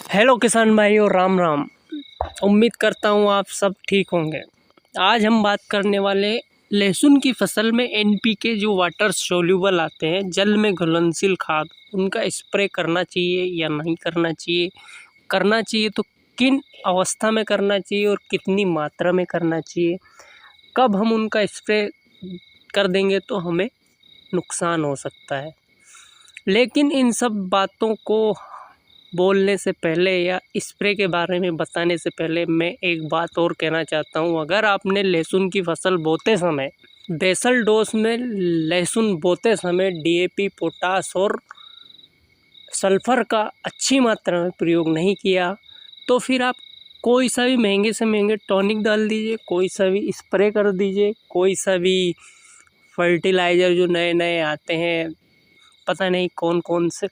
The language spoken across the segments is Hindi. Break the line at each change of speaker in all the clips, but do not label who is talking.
हेलो किसान भाइयों, राम राम। उम्मीद करता हूँ आप सब ठीक होंगे। आज हम बात करने वाले लहसुन की फसल में एनपीके जो वाटर सोल्यूबल आते हैं, जल में घुलनशील खाद, उनका स्प्रे करना चाहिए या नहीं करना चाहिए। करना चाहिए तो किन अवस्था में करना चाहिए और कितनी मात्रा में करना चाहिए। कब हम उनका स्प्रे कर देंगे तो हमें नुकसान हो सकता है। लेकिन इन सब बातों को बोलने से पहले या स्प्रे के बारे में बताने से पहले मैं एक बात और कहना चाहता हूँ। अगर आपने लहसुन की फसल बोते समय बेसल डोज में लहसुन बोते समय डीएपी, पोटास और सल्फ़र का अच्छी मात्रा में प्रयोग नहीं किया तो फिर आप कोई सा भी महंगे से महंगे टॉनिक डाल दीजिए, कोई सा भी स्प्रे कर दीजिए, कोई सा भी फर्टिलाइज़र जो नए नए आते हैं, पता नहीं कौन कौन से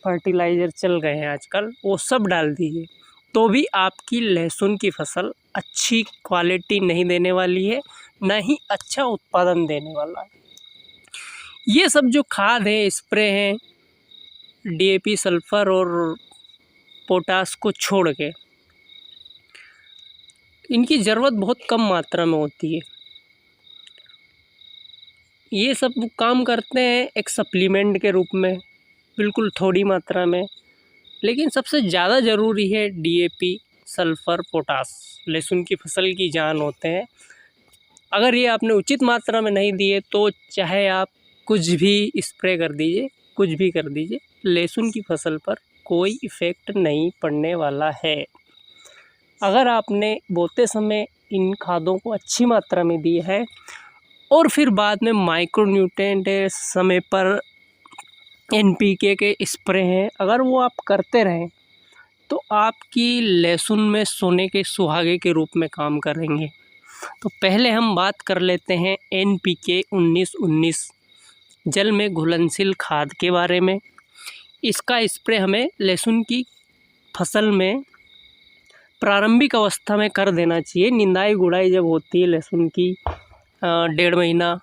फर्टिलाइज़र चल गए हैं आजकल, वो सब डाल दीजिए, तो भी आपकी लहसुन की फसल अच्छी क्वालिटी नहीं देने वाली है, ना ही अच्छा उत्पादन देने वाला है। ये सब जो खाद है, स्प्रे हैं, डीएपी, सल्फ़र और पोटास को छोड़ के इनकी ज़रूरत बहुत कम मात्रा में होती है। ये सब काम करते हैं एक सप्लीमेंट के रूप में, बिल्कुल थोड़ी मात्रा में। लेकिन सबसे ज़्यादा ज़रूरी है डीएपी, सल्फ़र, पोटास। लहसुन की फसल की जान होते हैं। अगर ये आपने उचित मात्रा में नहीं दिए तो चाहे आप कुछ भी स्प्रे कर दीजिए, कुछ भी कर दीजिए, लहसुन की फसल पर कोई इफ़ेक्ट नहीं पड़ने वाला है। अगर आपने बोते समय इन खादों को अच्छी मात्रा में दी है और फिर बाद में माइक्रोन्यूट्रिएंट समय पर एनपीके के स्प्रे हैं, अगर वो आप करते रहें तो आपकी लहसुन में सोने के सुहागे के रूप में काम करेंगे। तो पहले हम बात कर लेते हैं एनपीके 19-19 जल में घुलनशील खाद के बारे में। इसका स्प्रे हमें लहसुन की फसल में प्रारंभिक अवस्था में कर देना चाहिए। निंदाई गुड़ाई जब होती है लहसुन की 1.5 महीना,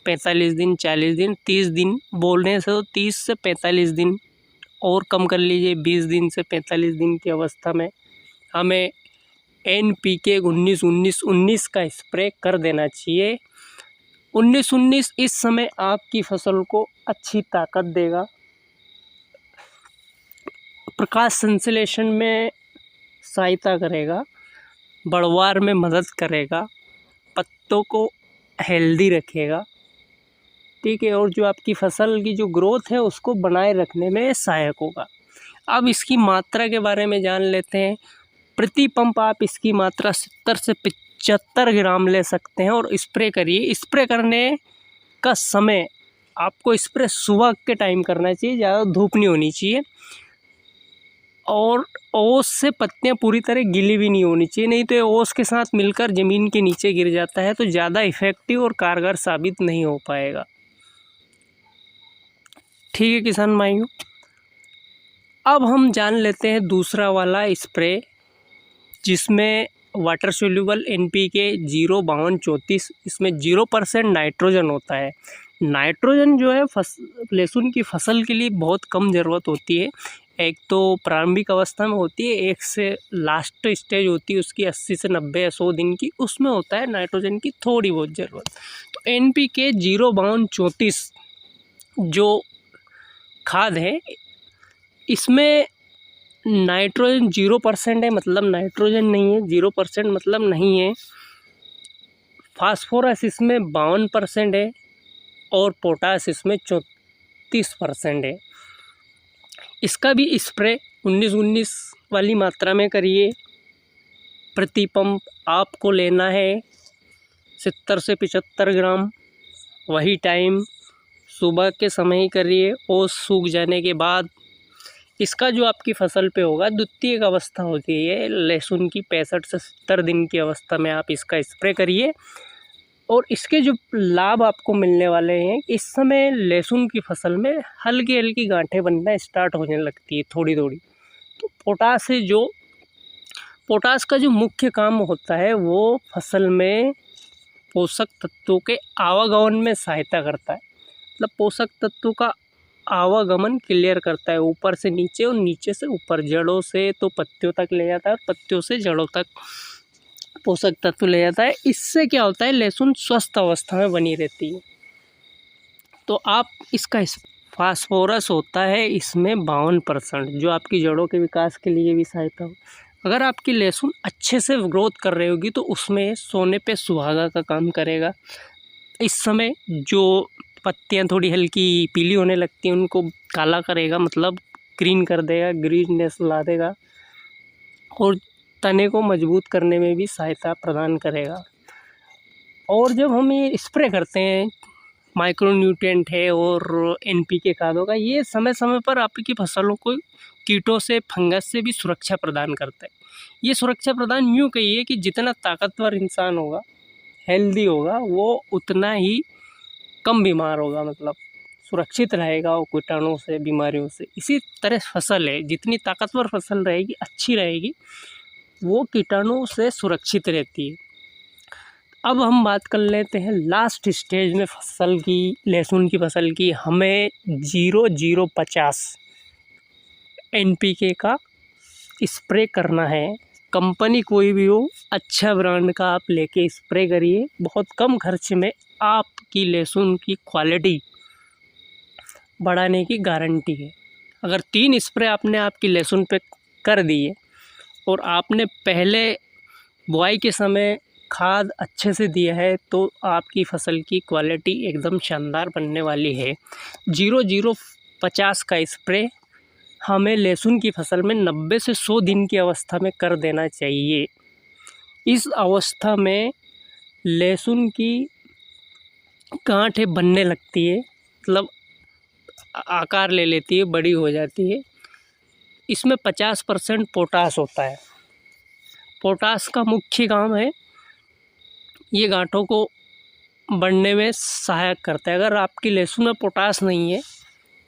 45 दिन, 40 दिन, 30 दिन बोलने से तो 30 से 45 दिन और कम कर लीजिए, 20 दिन से 45 दिन की अवस्था में हमें एनपीके 19-19-19 का स्प्रे कर देना चाहिए। 19-19 इस समय आपकी फसल को अच्छी ताकत देगा, प्रकाश संश्लेषण में सहायता करेगा, बढ़वार में मदद करेगा, पत्तों को हेल्दी रखेगा, ठीक है, और जो आपकी फसल की जो ग्रोथ है उसको बनाए रखने में सहायक होगा। अब इसकी मात्रा के बारे में जान लेते हैं। प्रति पंप आप इसकी मात्रा 70 से 75 ग्राम ले सकते हैं और स्प्रे करिए। स्प्रे करने का समय आपको स्प्रे सुबह के टाइम करना चाहिए, ज़्यादा धूप नहीं होनी चाहिए और ओस से पत्तियां पूरी तरह गीली भी नहीं होनी चाहिए, नहीं तो ओस के साथ मिलकर ज़मीन के नीचे गिर जाता है तो ज़्यादा इफ़ेक्टिव और कारगर साबित नहीं हो पाएगा। ठीक है किसान भाइयों, अब हम जान लेते हैं दूसरा वाला स्प्रे जिसमें वाटर सोल्यूबल एनपीके 0-52-34, इसमें 0% नाइट्रोजन होता है। नाइट्रोजन जो है लहसुन की फसल के लिए बहुत कम ज़रूरत होती है। एक तो प्रारंभिक अवस्था में होती है, एक से लास्ट स्टेज होती है उसकी 80 से 90 या 100 दिन की, उसमें होता है नाइट्रोजन की थोड़ी बहुत ज़रूरत। तो एनपीके 0-52-34 जो खाद है, इसमें नाइट्रोजन 0% है, मतलब नाइट्रोजन नहीं है। 0% मतलब नहीं है। फास्फोरस इसमें 52% है और पोटास इसमें 34% है। इसका भी स्प्रे 19-19 वाली मात्रा में करिए। प्रति पंप आपको लेना है 70 से 75 ग्राम। वही टाइम सुबह के समय ही करिए और सूख जाने के बाद। इसका जो आपकी फसल पे होगा, द्वितीयक अवस्था होती है लहसुन की, 65 से 70 दिन की अवस्था में आप इसका स्प्रे करिए। और इसके जो लाभ आपको मिलने वाले हैं, इस समय लहसुन की फसल में हल्की हल्की गांठें बनना स्टार्ट होने लगती है थोड़ी थोड़ी। तो पोटास का जो मुख्य काम होता है वो फसल में पोषक तत्वों के आवागमन में सहायता करता है। मतलब पोषक तत्वों का आवागमन क्लियर करता है, ऊपर से नीचे और नीचे से ऊपर, जड़ों से तो पत्तियों तक ले जाता है और पत्तियों से जड़ों तक पोषक तत्व ले जाता है। इससे क्या होता है, लहसुन स्वस्थ अवस्था में बनी रहती है। तो आप इसका फास्फोरस होता है इसमें 52%, जो आपकी जड़ों के विकास के लिए भी सहायता हो। अगर आपकी लहसुन अच्छे से ग्रोथ कर रही होगी तो उसमें सोने पे सुहागा का काम करेगा। इस समय जो पत्तियां थोड़ी हल्की पीली होने लगती हैं उनको काला करेगा, मतलब ग्रीन कर देगा, ग्रीननेस ला देगा और तने को मजबूत करने में भी सहायता प्रदान करेगा। और जब हम ये स्प्रे करते हैं, माइक्रोन्यूट्रिएंट है और एनपीके खादों का, ये समय समय पर आपकी फसलों को कीटों से, फंगस से भी सुरक्षा प्रदान करता है। ये सुरक्षा प्रदान यूँ कहिए कि जितना ताकतवर इंसान होगा, हेल्दी होगा, वो उतना ही कम बीमार होगा, मतलब सुरक्षित रहेगा वो कीटाणुओं से, बीमारियों से। इसी तरह फसल है, जितनी ताकतवर फसल रहेगी, अच्छी रहेगी, वो कीटाणुओं से सुरक्षित रहती है। अब हम बात कर लेते हैं लास्ट स्टेज में फसल की, लहसुन की फसल की। हमें 0050 एनपीके का स्प्रे करना है। कंपनी कोई भी हो, अच्छा ब्रांड का आप लेके स्प्रे करिए। बहुत कम खर्च में आपकी लहसुन की क्वालिटी बढ़ाने की गारंटी है। अगर 3 स्प्रे आपने आपकी लहसुन पे कर दिए और आपने पहले बुआई के समय खाद अच्छे से दिया है तो आपकी फसल की क्वालिटी एकदम शानदार बनने वाली है। 0050 का स्प्रे हमें लहसुन की फसल में 90 से 100 दिन की अवस्था में कर देना चाहिए। इस अवस्था में लहसुन की गांठें बनने लगती है, मतलब आकार ले लेती है, बड़ी हो जाती है। इसमें 50% पोटास होता है। पोटास का मुख्य काम है, ये गांठों को बढ़ने में सहायक करता है। अगर आपकी लहसुन में पोटास नहीं है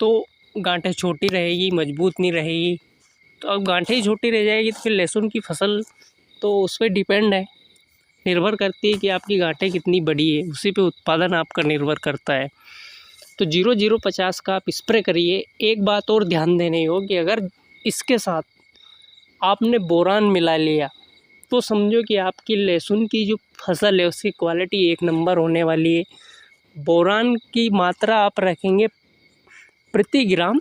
तो गांठें छोटी रहेगी, मजबूत नहीं रहेगी। तो अब गांठें ही छोटी रह जाएगी तो फिर लहसुन की फसल तो उस पर डिपेंड है, निर्भर करती है कि आपकी गांठें कितनी बड़ी है, उसी पे उत्पादन आपका निर्भर करता है। तो 0050 का आप स्प्रे करिए। एक बात और ध्यान देनी हो कि अगर इसके साथ आपने बोरान मिला लिया तो समझो कि आपकी लहसुन की जो फसल है उसकी क्वालिटी 1 नंबर होने वाली है। बोरान की मात्रा आप रखेंगे प्रति ग्राम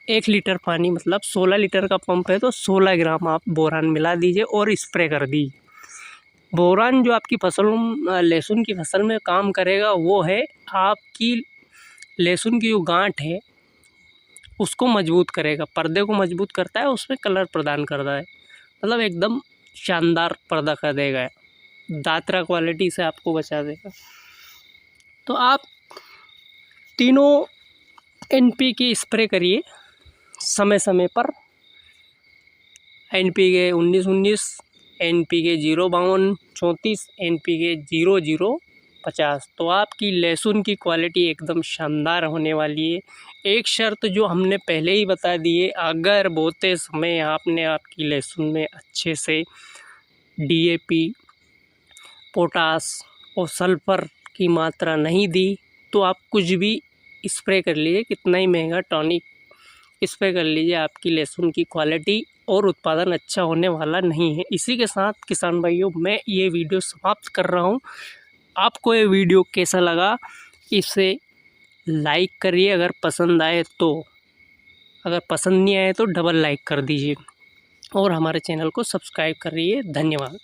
1 लीटर पानी, मतलब 16 लीटर का पंप है तो 16 ग्राम आप बोरान मिला दीजिए और स्प्रे कर दीजिए। बोरान जो आपकी फसलों, लहसुन की फसल में काम करेगा वो है आपकी लहसुन की जो गांठ है उसको मजबूत करेगा, पर्दे को मजबूत करता है, उसमें कलर प्रदान करता है, मतलब एकदम शानदार पर्दा कर देगा, दात्रा क्वालिटी से आपको बचा देगा। तो आप तीनों एनपीके स्प्रे करिए समय समय पर। NPK 19-19, NPK 052-34, NPK 0050। तो आपकी लहसुन की क्वालिटी एकदम शानदार होने वाली है। एक शर्त जो हमने पहले ही बता दी है, अगर बोते समय आपने आपकी लहसुन में अच्छे से डीएपी, पोटास और सल्फ़र की मात्रा नहीं दी तो आप कुछ भी स्प्रे कर लीजिए, कितना ही महंगा टॉनिक स्प्रे कर लीजिए, आपकी लहसुन की क्वालिटी और उत्पादन अच्छा होने वाला नहीं है। इसी के साथ किसान भाइयों, मैं ये वीडियो समाप्त कर रहा हूँ। आपको ये वीडियो कैसा लगा इसे लाइक करिए अगर पसंद आए तो, अगर पसंद नहीं आए तो डबल लाइक कर दीजिए और हमारे चैनल को सब्सक्राइब करिए। धन्यवाद।